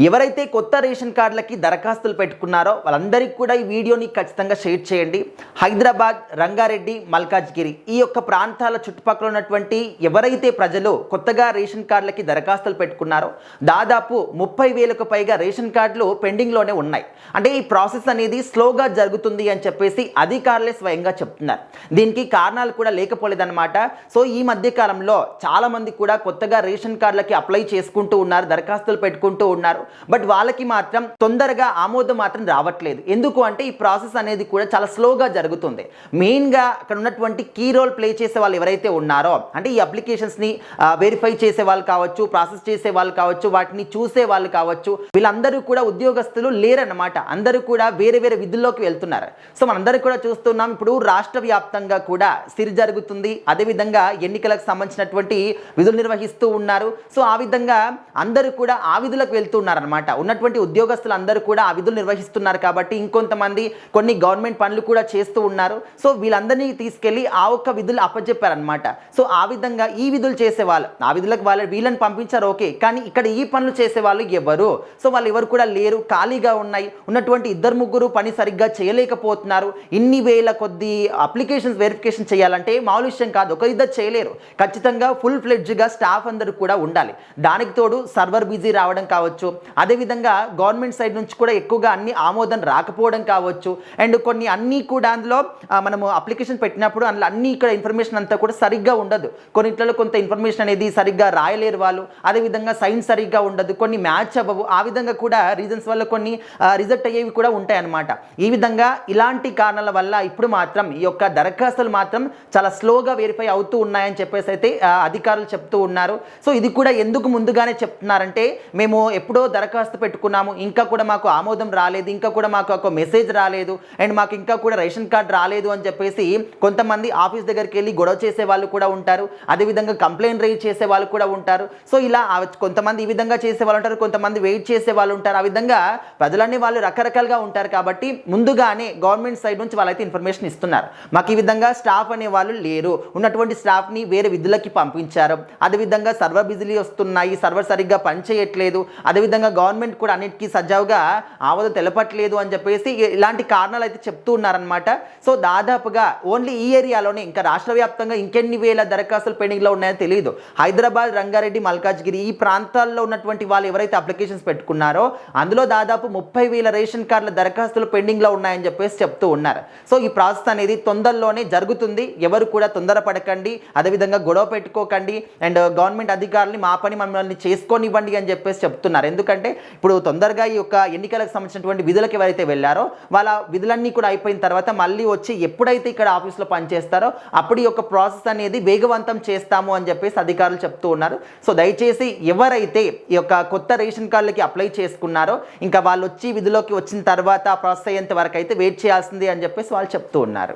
ఎవరైతే కొత్త రేషన్ కార్డులకి దరఖాస్తులు పెట్టుకున్నారో వాళ్ళందరికీ కూడా ఈ వీడియోని ఖచ్చితంగా షేర్ చేయండి. హైదరాబాద్, రంగారెడ్డి, మల్కాజ్గిరి ఈ యొక్క ప్రాంతాల చుట్టుపక్కల ఉన్నటువంటి ఎవరైతే ప్రజలు కొత్తగా రేషన్ కార్డులకి దరఖాస్తులు పెట్టుకున్నారో దాదాపు 30,000కు పైగా రేషన్ కార్డులు పెండింగ్లోనే ఉన్నాయి. అంటే ఈ ప్రాసెస్ అనేది స్లోగా జరుగుతుంది అని చెప్పేసి అధికారులే స్వయంగా చెప్తున్నారు. దీనికి కారణాలు కూడా లేకపోలేదన్నమాట. సో ఈ మధ్య కాలంలో చాలామంది కూడా కొత్తగా రేషన్ కార్డులకి అప్లై చేసుకుంటూ ఉన్నారు, దరఖాస్తులు పెట్టుకుంటూ ఉన్నారు. బట్ వాళ్ళకి మాత్రం తొందరగా ఆమోదం మాత్రం రావట్లేదు. ఎందుకు అంటే ఈ ప్రాసెస్ అనేది కూడా చాలా స్లోగా జరుగుతుంది. మెయిన్గా అక్కడ ఉన్నటువంటి కీ రోల్ ప్లే చేసే వాళ్ళు ఎవరైతే ఉన్నారో, అంటే ఈ అప్లికేషన్స్ని వెరిఫై చేసే వాళ్ళు కావచ్చు, ప్రాసెస్ చేసే వాళ్ళు కావచ్చు, వాటిని చూసే వాళ్ళు కావచ్చు, వీళ్ళందరూ కూడా ఉద్యోగస్తులు లేరన్నమాట. అందరూ కూడా వేరే వేరే విధుల్లోకి వెళ్తున్నారు. సో మనందరూ కూడా చూస్తున్నాం, ఇప్పుడు రాష్ట్ర వ్యాప్తంగా కూడా సిరి జరుగుతుంది. అదేవిధంగా ఎన్నికలకు సంబంధించినటువంటి విధులు నిర్వహిస్తూ ఉన్నారు. సో ఆ విధంగా అందరూ కూడా ఆ విధులకు వెళ్తున్నారు అన్నమాట. ఉన్నటువంటి ఉద్యోగస్తులు అందరూ కూడా ఆ విధులు నిర్వహిస్తున్నారు కాబట్టి ఇంకొంతమంది కొన్ని గవర్నమెంట్ పనులు కూడా చేస్తూ ఉన్నారు. సో వీళ్ళందరినీ తీసుకెళ్లి ఆ ఒక్క విధులు అప్పచెప్పారనమాట. సో ఆ విధంగా ఈ విధులు చేసేవాళ్ళు ఆ విధులకు వీళ్ళని పంపించారు, ఓకే. కానీ ఇక్కడ ఈ పనులు చేసే వాళ్ళు ఎవరు? సో వాళ్ళు ఎవరు కూడా లేరు, ఖాళీగా ఉన్నాయి. ఉన్నటువంటి 2-3 పని సరిగ్గా చేయలేకపోతున్నారు. ఇన్ని వేల కొద్ది అప్లికేషన్స్ వెరిఫికేషన్ చేయాలంటే మామూలు విషయం కాదు. ఒకరిద్దరు చేయలేరు. ఖచ్చితంగా ఫుల్ ఫ్లెడ్జ్గా స్టాఫ్ అందరూ కూడా ఉండాలి. దానికి తోడు సర్వర్ బిజీ రావడం కావచ్చు, అదేవిధంగా గవర్నమెంట్ సైడ్ నుంచి కూడా ఎక్కువగా అన్ని ఆమోదం రాకపోవడం కావచ్చు. అండ్ కొన్ని అన్నీ కూడా అందులో మనము అప్లికేషన్ పెట్టినప్పుడు అందులో అన్ని ఇక్కడ ఇన్ఫర్మేషన్ అంతా కూడా సరిగ్గా ఉండదు. కొన్నిట్లలో కొంత ఇన్ఫర్మేషన్ అనేది సరిగ్గా రాయలేరు వాళ్ళు. అదేవిధంగా సైన్స్ సరిగ్గా ఉండదు, కొన్ని మ్యాచ్ అవ్వవు. ఆ విధంగా కూడా రీజన్స్ వల్ల కొన్ని రిజెక్ట్ అయ్యేవి కూడా ఉంటాయి అన్నమాట. ఈ విధంగా ఇలాంటి కారణాల వల్ల ఇప్పుడు మాత్రం ఈ యొక్క దరఖాస్తులు మాత్రం చాలా స్లోగా వెరిఫై అవుతూ ఉన్నాయని చెప్పేసి అయితే అధికారులు చెప్తూ ఉన్నారు. సో ఇది కూడా ఎందుకు ముందుగానే చెప్తున్నారంటే, మేము ఎప్పుడో దరఖాస్తు పెట్టుకున్నాము, ఇంకా కూడా మాకు ఆమోదం రాలేదు, ఇంకా కూడా మాకు ఒక మెసేజ్ రాలేదు, అండ్ మాకు ఇంకా కూడా రేషన్ కార్డు రాలేదు అని చెప్పేసి కొంతమంది ఆఫీస్ దగ్గరికి వెళ్ళి గొడవ చేసే వాళ్ళు కూడా ఉంటారు. అదేవిధంగా కంప్లైంట్ రైజ్ చేసే వాళ్ళు కూడా ఉంటారు. సో ఇలా కొంతమంది ఈ విధంగా చేసే వాళ్ళు ఉంటారు, కొంతమంది వెయిట్ చేసే వాళ్ళు ఉంటారు. ఆ విధంగా ప్రజలన్నీ వాళ్ళు రకరకాలుగా ఉంటారు. కాబట్టి ముందుగానే గవర్నమెంట్ సైడ్ నుంచి వాళ్ళైతే ఇన్ఫర్మేషన్ ఇస్తున్నారు, మాకు ఈ విధంగా స్టాఫ్ అనే వాళ్ళు లేరు, ఉన్నటువంటి స్టాఫ్ని వేరే విధులకి పంపించారు, అదేవిధంగా సర్వర్ బిజీలు వస్తున్నాయి, సర్వర్ సరిగ్గా పనిచేయట్లేదు, అదేవిధంగా గవర్నమెంట్ కూడా అన్నిటికీ సజావుగా ఆమోదం తెలపట్లేదు అని చెప్పేసి ఇలాంటి కారణాలు అయితే చెప్తూ ఉన్నారనమాట. సో దాదాపుగా ఓన్లీ ఈ ఏరియాలోనే ఇంకా రాష్ట్ర వ్యాప్తంగా ఇంకెన్ని వేల దరఖాస్తులు పెండింగ్లో ఉన్నాయో తెలియదు. హైదరాబాద్, రంగారెడ్డి, మల్కాజ్గిరి ఈ ప్రాంతాల్లో ఉన్నటువంటి వాళ్ళు ఎవరైతే అప్లికేషన్స్ పెట్టుకున్నారో అందులో దాదాపు 30,000 రేషన్ కార్డుల దరఖాస్తులు పెండింగ్లో ఉన్నాయని చెప్పేసి చెప్తూ ఉన్నారు. సో ఈ ప్రాసెస్ అనేది తొందరలోనే జరుగుతుంది. ఎవరు కూడా తొందరపడకండి, అదేవిధంగా గొడవ పెట్టుకోకండి, అండ్ గవర్నమెంట్ అధికారులని మా పని మమ్మల్ని చేసుకోనివ్వండి అని చెప్పేసి చెప్తున్నారు. ఎందుకంటే ఇప్పుడు తొందరగా ఈ యొక్క ఎన్నికలకు సంబంధించినటువంటి విధులకు ఎవరైతే వెళ్ళారో వాళ్ళ విధులన్నీ కూడా అయిపోయిన తర్వాత మళ్ళీ వచ్చి ఎప్పుడైతే ఇక్కడ ఆఫీస్లో పనిచేస్తారో అప్పుడు ఈ యొక్క ప్రాసెస్ అనేది వేగవంతం చేస్తాము అని చెప్పేసి అధికారులు చెప్తూ ఉన్నారు. సో దయచేసి ఎవరైతే ఈ యొక్క కొత్త రేషన్ కార్డులకి అప్లై చేసుకున్నారో ఇంకా వాళ్ళు వచ్చి విధులోకి వచ్చిన తర్వాత ప్రాసెస్ అయ్యేంత వరకు అయితే వెయిట్ చేయాల్సింది అని చెప్పేసి వాళ్ళు చెప్తూ ఉన్నారు.